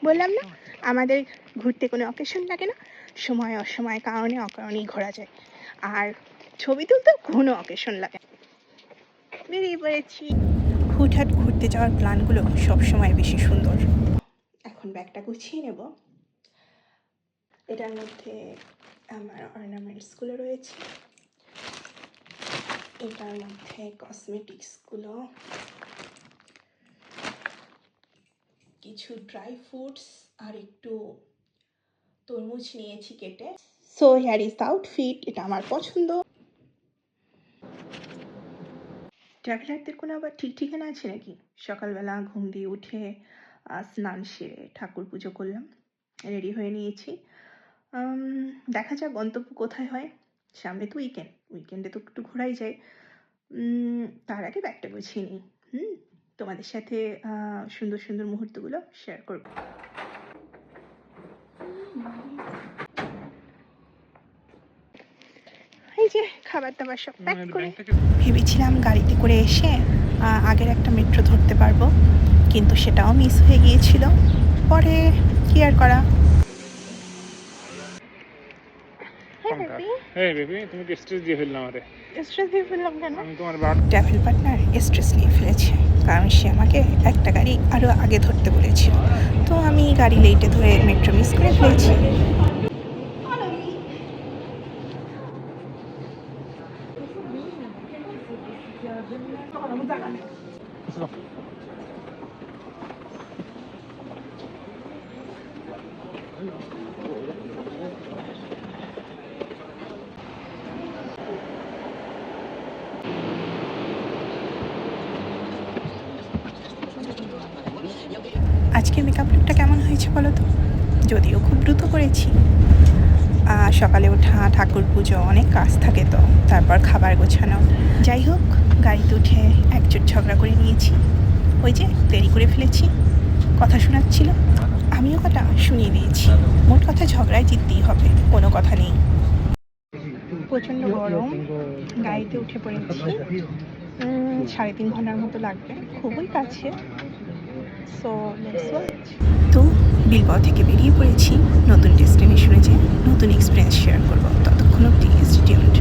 বললাম না আমাদের ঘুরতে কোনো অকেশন লাগে না, সময় অসময় কারণে অকারণেই ঘোরা যায়। আর ছবি তুলতে কোনো অকেশন লাগে না। বেরিয়ে পড়েছি। হুটহাট ঘুরতে যাওয়ার প্ল্যানগুলো সবসময় বেশি সুন্দর। এখন ব্যাগটা গুছিয়ে নেব। এটার মধ্যে আমার অর্নামেন্টসগুলো রয়েছে, এটার মধ্যে কসমেটিক্সগুলো, কিছু ড্রাই ফ্রুটস আর একটু তরমুজ নিয়েছি কেটে। So here is the outfit. এটা আমার পছন্দ। ট্রাভেলারদের কোনো আবার ঠিক ঠিকানা আছে নাকি? সকালবেলা ঘুম দিয়ে উঠে স্নান সেরে ঠাকুর পুজো করলাম, রেডি হয়ে নিয়েছি। দেখা যাক গন্তব্য কোথায় হয়। সামনে তো উইকেন্ডে তো একটু ঘোরাই যায়। তার আগে ব্যাগটা গুছিয়ে নিই। তোমাদের সাথে সুন্দর সুন্দর মুহূর্তগুলো শেয়ার করব। এই যে খাবার দাবার সব প্যাক করে ভেবেছিলাম গাড়িতে করে এসে আগের একটা মেট্রো ধরতে পারবো, কিন্তু সেটাও মিস হয়ে গিয়েছিল। পরে কি আর করা। ট্রাভেল পার্টনার স্ট্রেস নিয়ে ফেলেছে, কারণ সে আমাকে একটা গাড়ি আরও আগে ধরতে বলেছিল। তো আমি গাড়ি লেটে ধরে মেট্রো মিস করে ফেলেছি। আজকের মেকআপ লুকটা কেমন হয়েছে বলো তো? যদিও খুব দ্রুত করেছি। সকালে ওঠা, ঠাকুর পুজো, অনেক কাজ থাকে, তো তারপর খাবার গোছানো। যাই হোক, গাড়িতে উঠে একজোট ঝগড়া করে নিয়েছি। ওই যে দেরি করে ফেলেছি, কথা শোনাচ্ছিল, আমিও কথা শুনিয়ে দিয়েছি। মোট কথা ঝগড়ায় জিততেই হবে, কোনো কথা নেই। প্রচণ্ড গরম, গাড়িতে উঠে পড়েছি। 3.5 ঘন্টার মতো লাগবে, খুবই কাছে। So let's watch. তো বিলবাও থেকে বেরিয়ে পড়েছি নতুন ডেস্টিনেশনে, যে নতুন এক্সপিরিয়েন্স শেয়ার করবো। ততক্ষণ অবধি স্টে টিউনড।